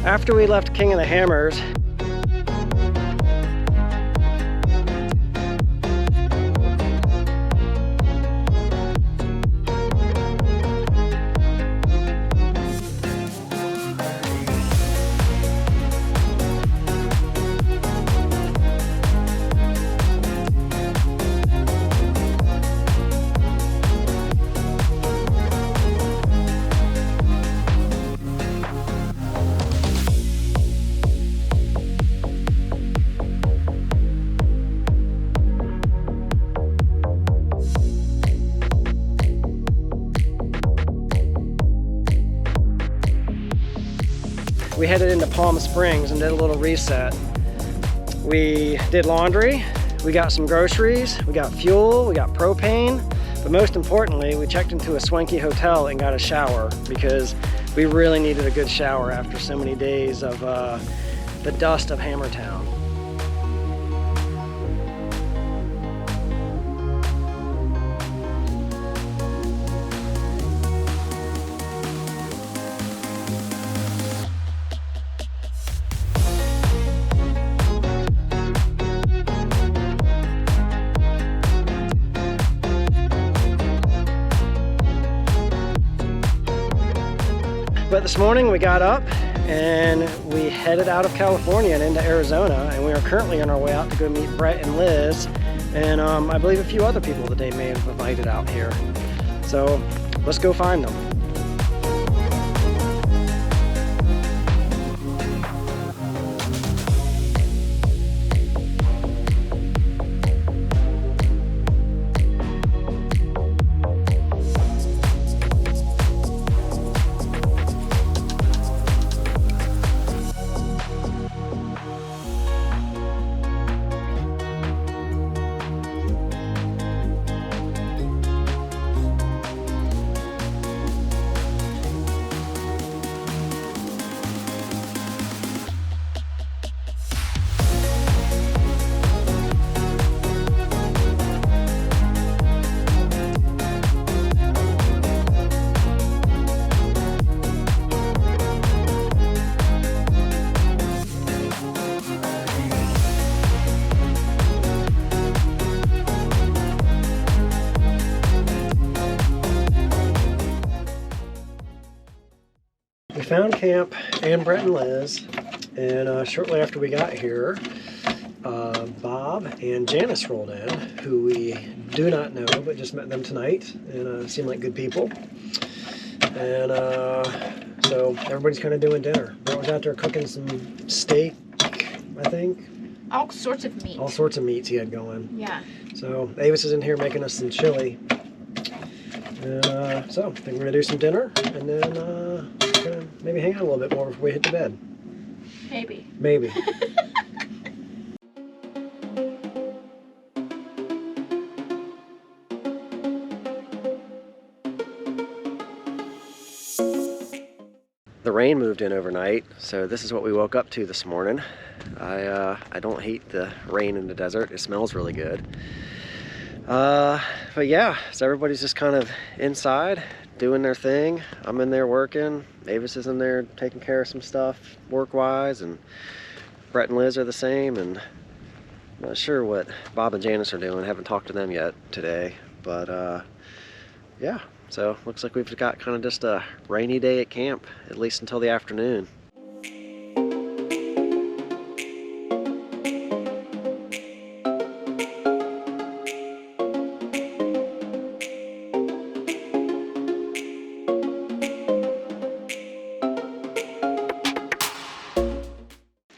After we left King of the Hammers, we headed into Palm Springs and did a little reset. We did laundry, we got some groceries, we got fuel, we got propane, but most importantly, we checked into a swanky hotel and got a shower because we really needed a good shower after so many days of the dust of Hammertown. But this morning we got up and we headed out of California and into Arizona, and we are currently on our way out to go meet Brett and Liz and I believe a few other people that they may have invited out here. So let's go find them. We found camp and Brett and Liz, and shortly after we got here, Bob and Janice rolled in, who we do not know, but just met them tonight, and seem like good people. And so everybody's kind of doing dinner. Brett was out there cooking some steak, I think. All sorts of meat. All sorts of meats he had going. Yeah. So Avis is in here making us some chili. So I think we're gonna do some dinner, and then gonna maybe hang out a little bit more before we hit the bed. Maybe. Maybe. The rain moved in overnight, so this is what we woke up to this morning. I don't hate the rain in the desert. It smells really good. But yeah, so everybody's just kind of inside doing their thing. I'm in there working. Avis is in there taking care of some stuff work-wise, and Brett and Liz are the same, and I'm not sure what Bob and Janice are doing. I haven't talked to them yet today, but yeah, so looks like we've got kind of just a rainy day at camp, at least until the afternoon.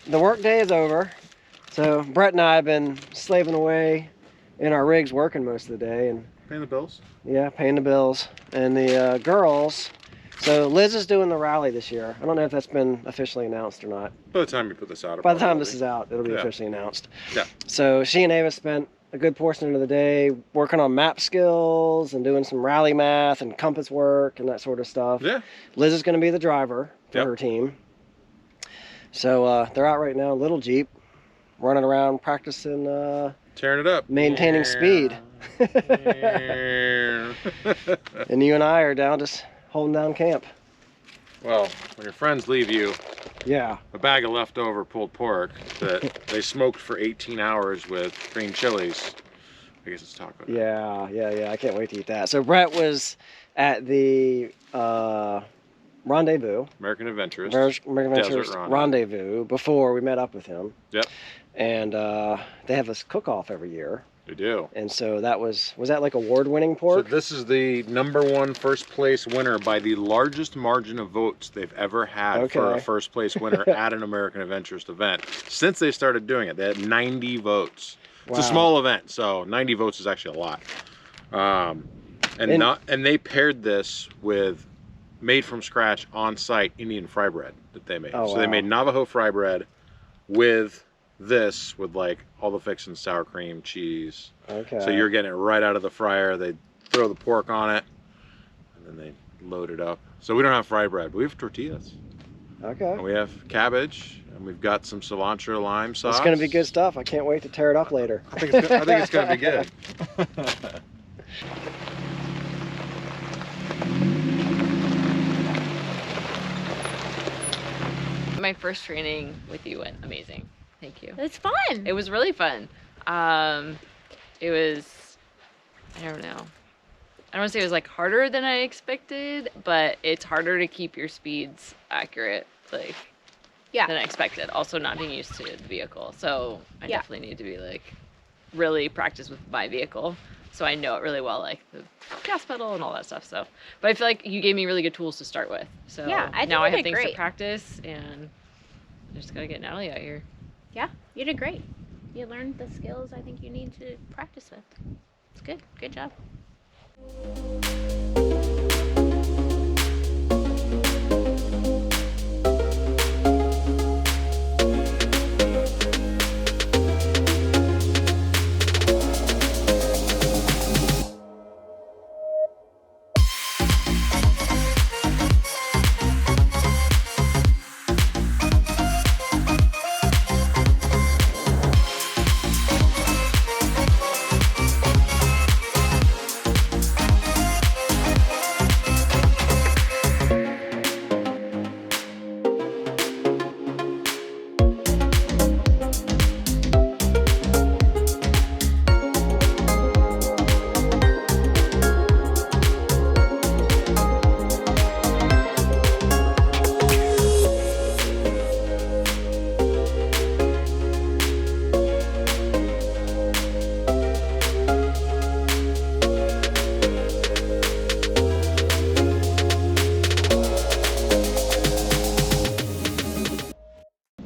The work day is over, so Brett and I have been slaving away in our rigs working most of the day and paying the bills. Yeah, paying the bills. And the girls, so Liz is doing the rally this year. I don't know if that's been officially announced or not. By the time you put this out, by the time this is out, it'll be officially announced. Yeah. So she and Ava spent a good portion of the day working on map skills and doing some rally math and compass work and that sort of stuff. Yeah. Liz is going to be the driver for her team. So they're out right now, little Jeep, running around practicing tearing it up, maintaining speed. And you and I are down just holding down camp. Well, when your friends leave you, Yeah. a bag of leftover pulled pork that they smoked for 18 hours with green chilies. I guess it's taco. Yeah. I can't wait to eat that. So Brett was at the rendezvous. American Adventurist. American Adventurist Desert rendezvous before we met up with him. Yep. And they have this cook-off every year. They do. And so that was that like award-winning pork? So this is the #1 first place winner by the largest margin of votes they've ever had for a first place winner at an American Adventurist event. Since they started doing it, they had 90 votes. It's a small event, so 90 votes is actually a lot. And they paired this with made from scratch on-site Indian fry bread that they made. So they made Navajo fry bread with this, with like all the fixings, sour cream, cheese. Okay. So you're getting it right out of the fryer. They throw the pork on it, and then they load it up. So we don't have fry bread, but we have tortillas. Okay. And we have cabbage, and we've got some cilantro lime sauce. It's gonna be good stuff. I can't wait to tear it up later. I think it's gonna be good. My first training with you went amazing. Thank you. It's fun. It was really fun. It was, I don't know. I don't want to say it was like harder than I expected, but it's harder to keep your speeds accurate, like, than I expected. Also not being used to the vehicle. So I definitely need to be like really practice with my vehicle. So I know it really well, like the gas pedal and all that stuff. So, but I feel like you gave me really good tools to start with. So Yeah, I think now I you have did things great. to practice, and I just gotta get Natalie out here. Yeah, you did great. You learned the skills I think you need to practice with. It's good. Good job.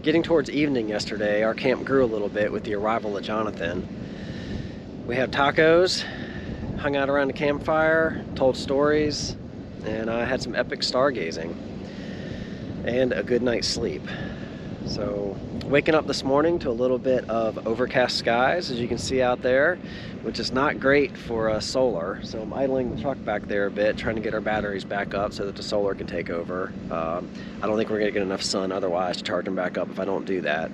Getting towards evening yesterday, our camp grew a little bit with the arrival of Jonathan. We had tacos, hung out around the campfire, told stories, and I had some epic stargazing and a good night's sleep. So waking up this morning to a little bit of overcast skies, as you can see out there, which is not great for solar. So I'm idling the truck back there a bit, trying to get our batteries back up so that the solar can take over. I don't think we're gonna get enough sun otherwise to charge them back up if I don't do that.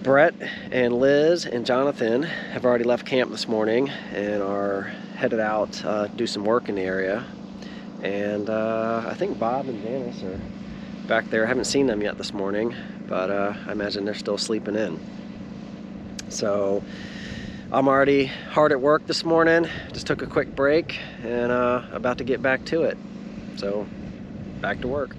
Brett and Liz and Jonathan have already left camp this morning and are headed out to do some work in the area. And I think Bob and Janice are back there. I haven't seen them yet this morning, but I imagine they're still sleeping in. So I'm already hard at work this morning. Just took a quick break and about to get back to it. So back to work.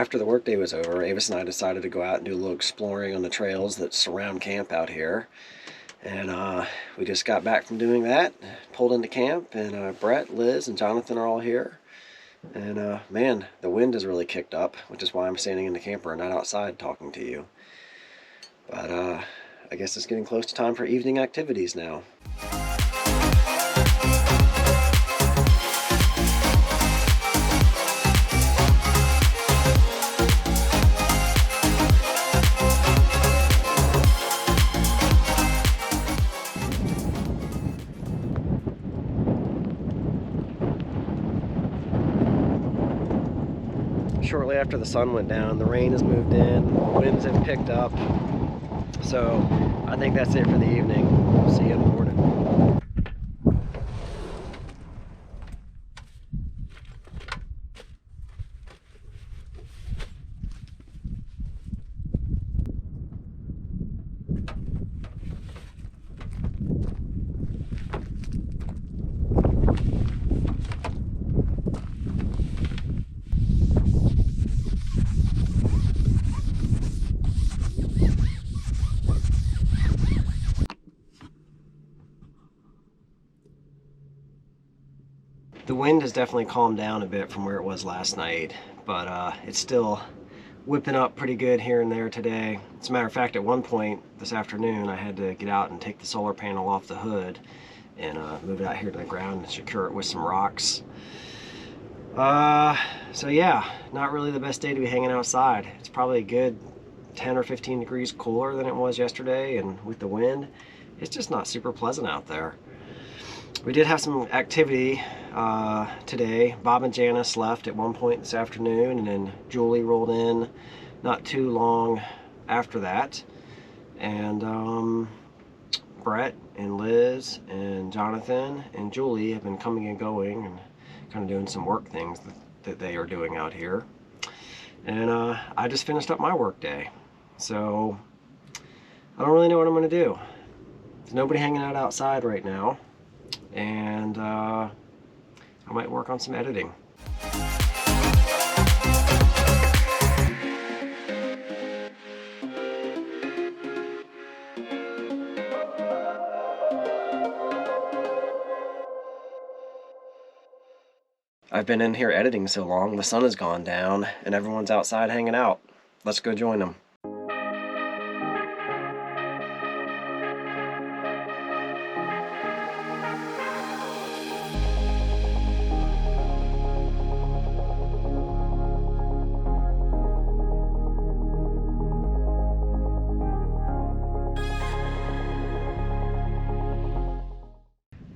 after the workday was over, Avis and I decided to go out and do a little exploring on the trails that surround camp out here. And we just got back from doing that, pulled into camp, and Brett, Liz, and Jonathan are all here. And man, the wind has really kicked up, which is why I'm standing in the camper and not outside talking to you. But I guess it's getting close to time for evening activities now. Shortly after the sun went down, the rain has moved in, the winds have picked up. So I think that's it for the evening. We'll see you in the morning. The wind has definitely calmed down a bit from where it was last night, but it's still whipping up pretty good here and there today. As a matter of fact, at one point this afternoon, I had to get out and take the solar panel off the hood and move it out here to the ground and secure it with some rocks. So yeah, not really the best day to be hanging outside. It's probably a good 10 or 15 degrees cooler than it was yesterday, and with the wind, it's just not super pleasant out there. We did have some activity today. Bob and Janice left at one point this afternoon, and then Julie rolled in not too long after that. And Brett and Liz and Jonathan and Julie have been coming and going and kind of doing some work things that they are doing out here. And I just finished up my work day. So I don't really know what I'm going to do. There's nobody hanging out outside right now. And I might work on some editing. I've been in here editing so long, the sun has gone down and everyone's outside hanging out. Let's go join them.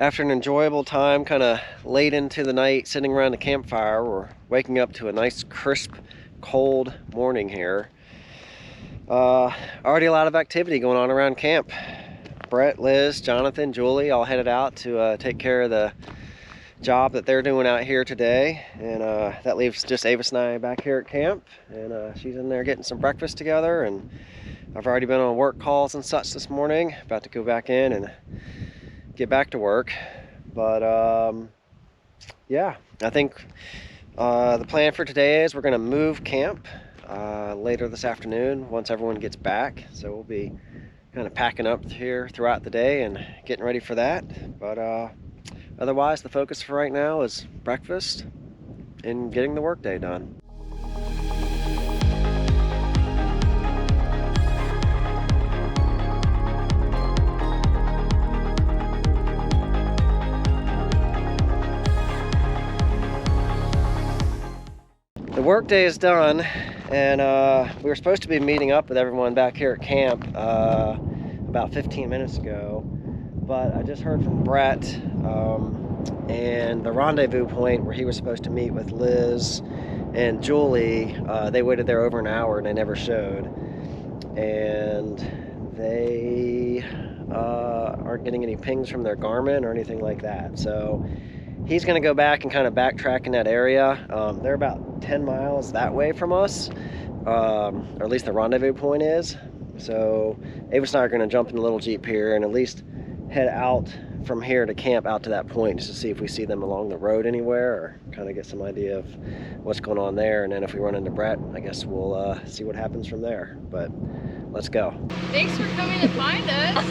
After an enjoyable time, kind of late into the night, sitting around the campfire, we're waking up to a nice, crisp, cold morning here. Already a lot of activity going on around camp. Brett, Liz, Jonathan, Julie all headed out to take care of the job that they're doing out here today. And that leaves just Avis and I back here at camp. And she's in there getting some breakfast together. And I've already been on work calls and such this morning. About to go back in and get back to work. But yeah, I think the plan for today is we're going to move camp later this afternoon once everyone gets back. So we'll be kind of packing up here throughout the day and getting ready for that. But otherwise, the focus for right now is breakfast and getting the workday done. The workday is done, and we were supposed to be meeting up with everyone back here at camp about 15 minutes ago, but I just heard from Brett and the rendezvous point where he was supposed to meet with Liz and Julie. They waited there over an hour and they never showed, and they aren't getting any pings from their Garmin or anything like that. So he's going to go back and kind of backtrack in that area. They're about 10 miles that way from us, or at least the rendezvous point is. So Avis and I are going to jump in the little Jeep here and at least head out from here to camp out to that point, just to see if we see them along the road anywhere, or kind of get some idea of what's going on there. And then if we run into Brett, I guess we'll see what happens from there. But let's go. Thanks for coming to find us.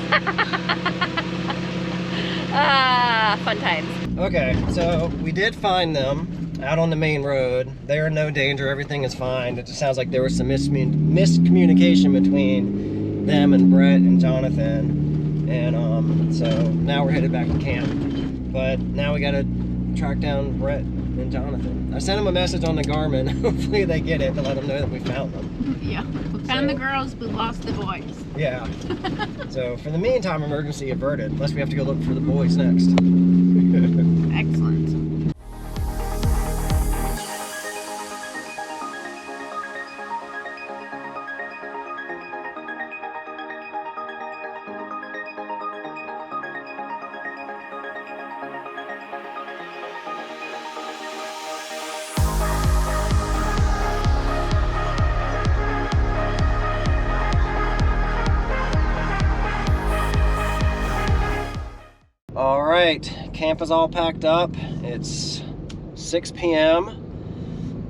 Fun times. Okay, so we did find them out on the main road. They're in no danger, everything is fine. It just sounds like there was some miscommunication between them and Brett and Jonathan. And so now we're headed back to camp. But now we gotta track down Brett and Jonathan. I sent them a message on the Garmin. Hopefully they get it to let them know that we found them. Yeah. We found the girls, we lost the boys. Yeah. So for the meantime, emergency averted, unless we have to go look for the boys next. Excellent. All right, camp is all packed up. It's 6 p.m.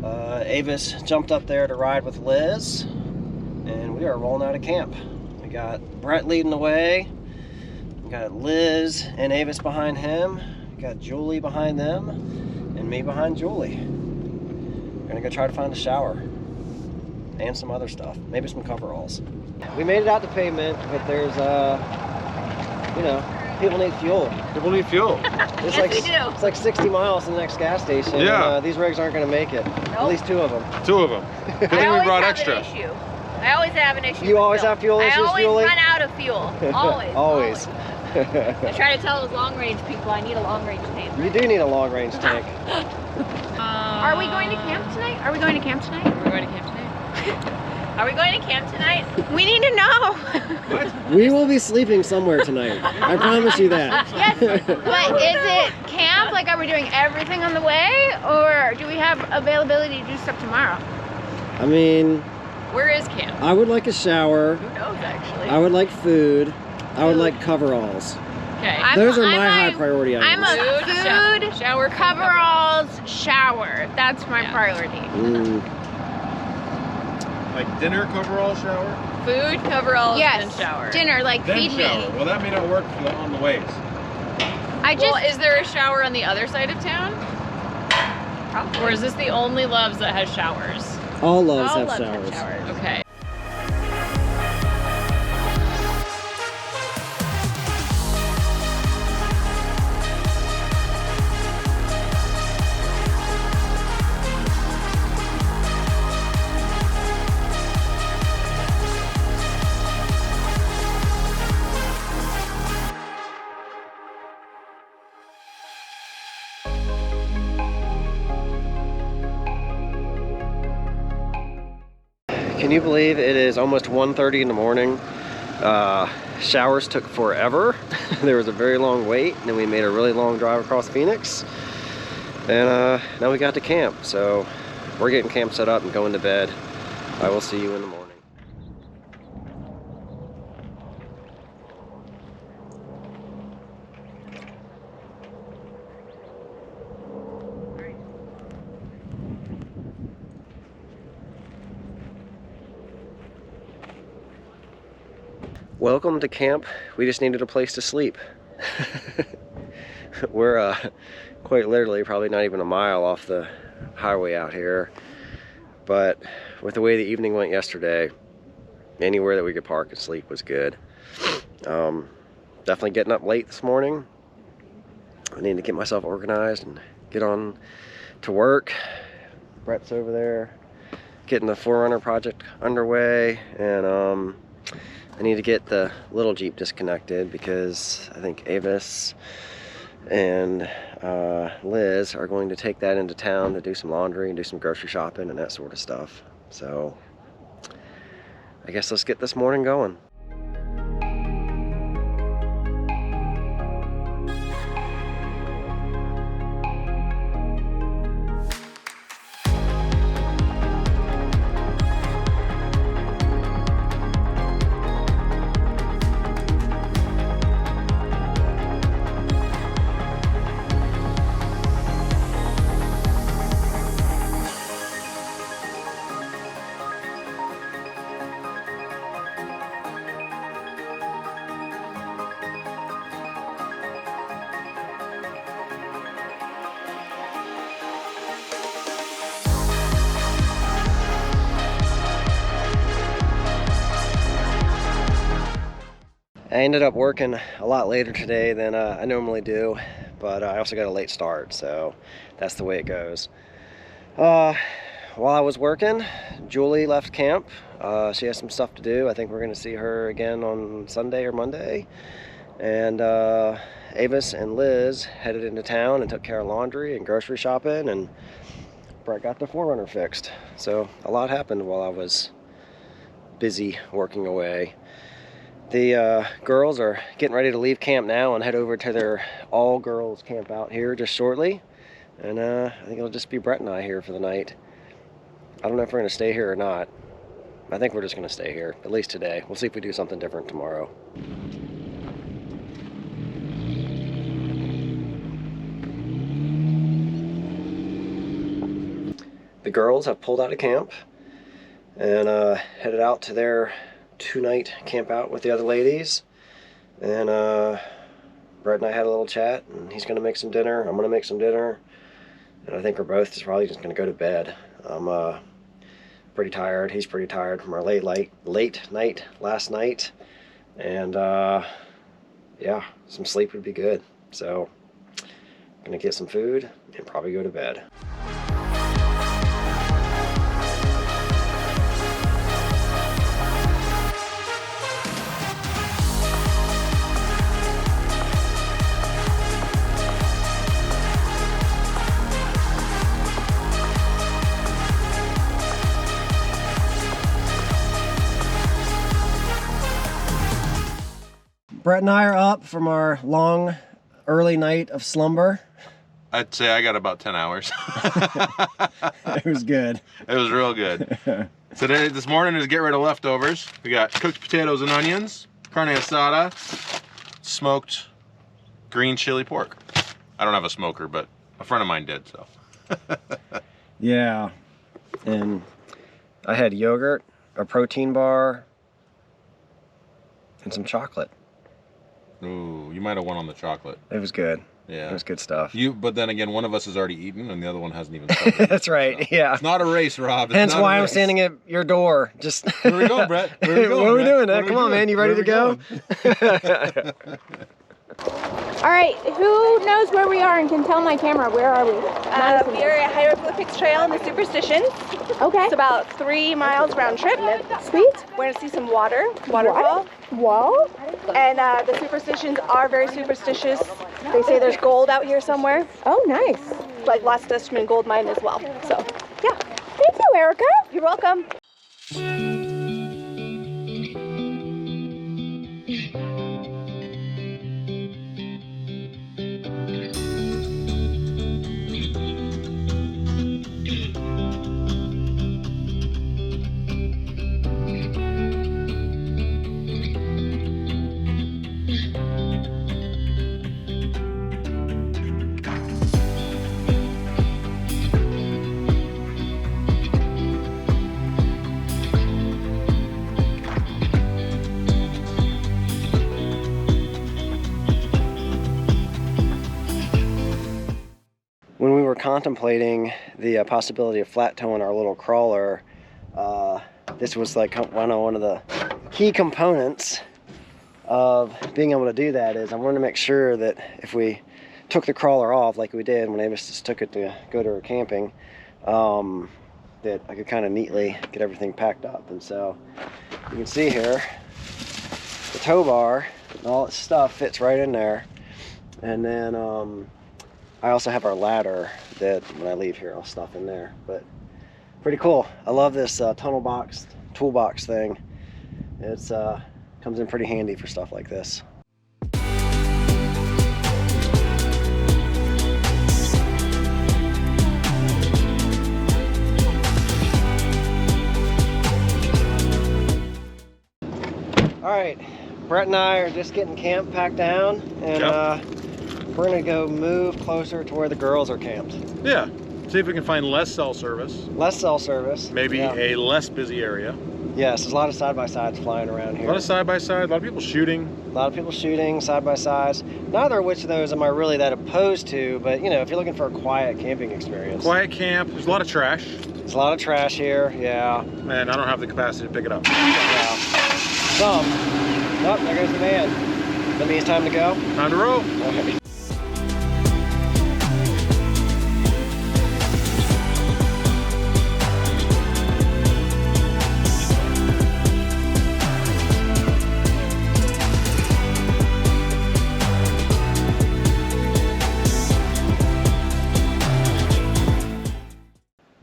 Avis jumped up there to ride with Liz, and we are rolling out of camp. We got Brett leading the way. We got Liz and Avis behind him. We got Julie behind them, and me behind Julie. We're gonna go try to find a shower and some other stuff, maybe some coveralls. We made it out to pavement, but there's you know, people need fuel. People need fuel. It's Yes, like, we do. It's like 60 miles to the next gas station. Yeah. And, these rigs aren't going to make it. At Nope. least 2 of them. 2 of them. Good thing we brought extra. I always have an issue. You with always have fuel issues, I always Julie? run out of fuel. Always. Always. I try to tell those long range people I need a long range tank. You do need a long range tank. Are we going to camp tonight? Are we going to camp tonight? We're going to camp tonight. Are we going to camp tonight? We need to know. We will be sleeping somewhere tonight. I promise you that. Yes, but is it camp? Like, are we doing everything on the way? Or do we have availability to do stuff tomorrow? I mean, Where is camp? I would like a shower. Who knows, actually? I would like food. I would like coveralls. Okay. Those are my high priority I'm items. a food, shower, coveralls, shower. That's my Yeah. priority. Like dinner, coverall, shower? Food, coveralls, Yes, and shower. dinner, like Then feed shower. me. Well, that may not work for the, on the ways. I just, Well, is there a shower on the other side of town? Or is this the only Loves that has showers? All loves all have love showers. have showers. Okay. Can you believe it is almost 1:30 in the morning? Showers took forever. There was a very long wait, and then we made a really long drive across Phoenix. And now we got to camp, so we're getting camp set up and going to bed. I will see you in the morning. Welcome to camp. We just needed a place to sleep. We're quite literally probably not even a mile off the highway out here. But with the way the evening went yesterday, anywhere that we could park and sleep was good. Definitely getting up late this morning. I need to get myself organized and get on to work. Brett's over there getting the Forerunner project underway, and I need to get the little Jeep disconnected because I think Avis and Liz are going to take that into town to do some laundry and do some grocery shopping and that sort of stuff. So I guess let's get this morning going. I ended up working a lot later today than I normally do, but I also got a late start, so that's the way it goes. While I was working, Julie left camp. She has some stuff to do. I think we're going to see her again on Sunday or Monday. And Avis and Liz headed into town and took care of laundry and grocery shopping, and Brett got the 4Runner fixed. So a lot happened while I was busy working away. The girls are getting ready to leave camp now and head over to their all-girls camp out here just shortly. And I think it'll just be Brett and I here for the night. I don't know if we're going to stay here or not. I think we're just going to stay here, at least today. We'll see if we do something different tomorrow. The girls have pulled out of camp and headed out to their 2-night camp out with the other ladies. And Brett and I had a little chat, and he's going to make some dinner. I'm going to make some dinner. And I think we're both just probably just going to go to bed. I'm pretty tired. He's pretty tired from our late night last night. And yeah, some sleep would be good. So I'm going to get some food and probably go to bed. Brett and I are up from our long, early night of slumber. I'd say I got about 10 hours. It was good. It was real good. This morning is get rid of leftovers. We got cooked potatoes and onions, carne asada, smoked green chili pork. I don't have a smoker, but a friend of mine did, so. Yeah, and I had yogurt, a protein bar, and some chocolate. Ooh, you might have won on the chocolate. It was good. Yeah. It was good stuff. But then again, one of us has already eaten and the other one hasn't even started. That's right, so. yeah. It's not a race, Rob. It's Hence not why a I'm race. standing at your door. Just Where we going, Brett? Where we going, what are we Brett? doing? Come on, man. You ready to go? All right, who knows where we are and can tell my camera? Where are we? We are at Hieroglyphics Trail in the Superstitions. Okay. It's about 3 miles round trip. Sweet. We're going to see some waterfall. Whoa. And the Superstitions are very superstitious. They say there's gold out here somewhere, Oh, nice. like Lost Testament gold mine as well. So, yeah. Thank you, Erica. You're welcome. When we were contemplating the possibility of flat towing our little crawler, this was like one of the key components of being able to do that. Is I wanted to make sure that if we took the crawler off like we did when Avis just took it to go to her camping, that I could kind of neatly get everything packed up. And so you can see here the tow bar and all its stuff fits right in there. And then I also have our ladder that when I leave here I'll stuff in there. But pretty cool. I love this tunnel box toolbox thing. It's comes in pretty handy for stuff like this. All right, Brett and I are just getting camp packed down, and we're gonna go move closer to where the girls are camped. Yeah. See if we can find less cell service. Less cell service. Maybe a less busy area. Yes, there's a lot of side-by-sides flying around here. A lot of side-by-side, a lot of people shooting. A lot of people shooting, side-by-sides. Neither of which of those am I really that opposed to, but you know, if you're looking for a quiet camping experience. Quiet camp, there's a lot of trash. There's a lot of trash here, yeah. And I don't have the capacity to pick it up. Yeah. Some. Oh, there goes the man. That means time to go. Time to roll. Okay.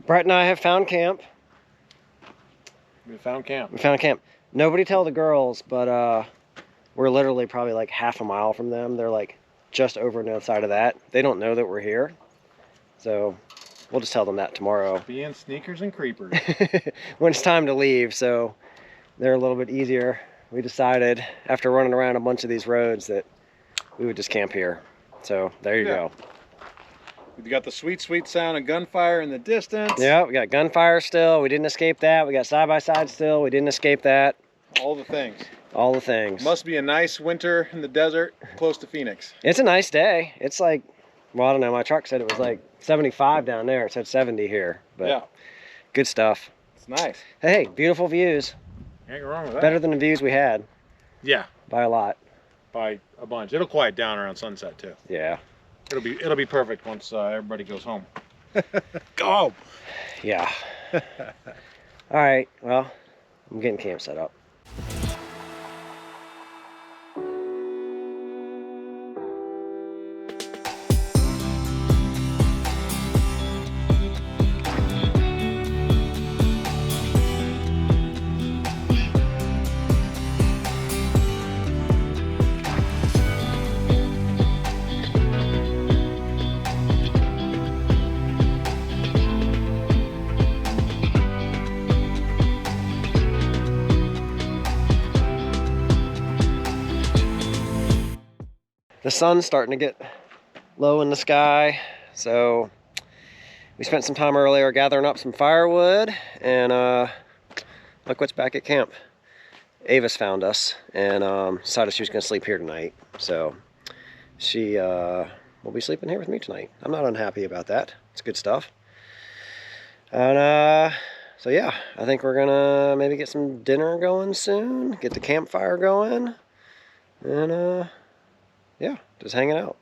Brett and I have found camp. We found camp. We found camp. Nobody tell the girls, but we're literally probably like half a mile from them. They're like just over on the other side of that. They don't know that we're here. So we'll just tell them that tomorrow. Being sneakers and creepers. When it's time to leave, so they're a little bit easier. We decided after running around a bunch of these roads that we would just camp here. So there you go. We got the sweet, sweet sound of gunfire in the distance. Yeah, we got gunfire still. We didn't escape that. We got side-by-side still. We didn't escape that. All the things. All the things. Must be a nice winter in the desert close to Phoenix. It's a nice day. It's like, well, I don't know. My truck said it was like 75 down there. It said 70 here. But yeah. Good stuff. It's nice. Hey, beautiful views. Can't go wrong with that. Better than the views we had. Yeah. By a lot. By a bunch. It'll quiet down around sunset too. Yeah. It'll be perfect once everybody goes home. Go! Yeah. All right. Well, I'm getting camp set up. The sun's starting to get low in the sky, so we spent some time earlier gathering up some firewood, and look what's back at camp. Avis found us and decided she was going to sleep here tonight, so she will be sleeping here with me tonight. I'm not unhappy about that. It's good stuff. And so yeah, I think we're gonna maybe get some dinner going soon, get the campfire going, and yeah, just hanging out.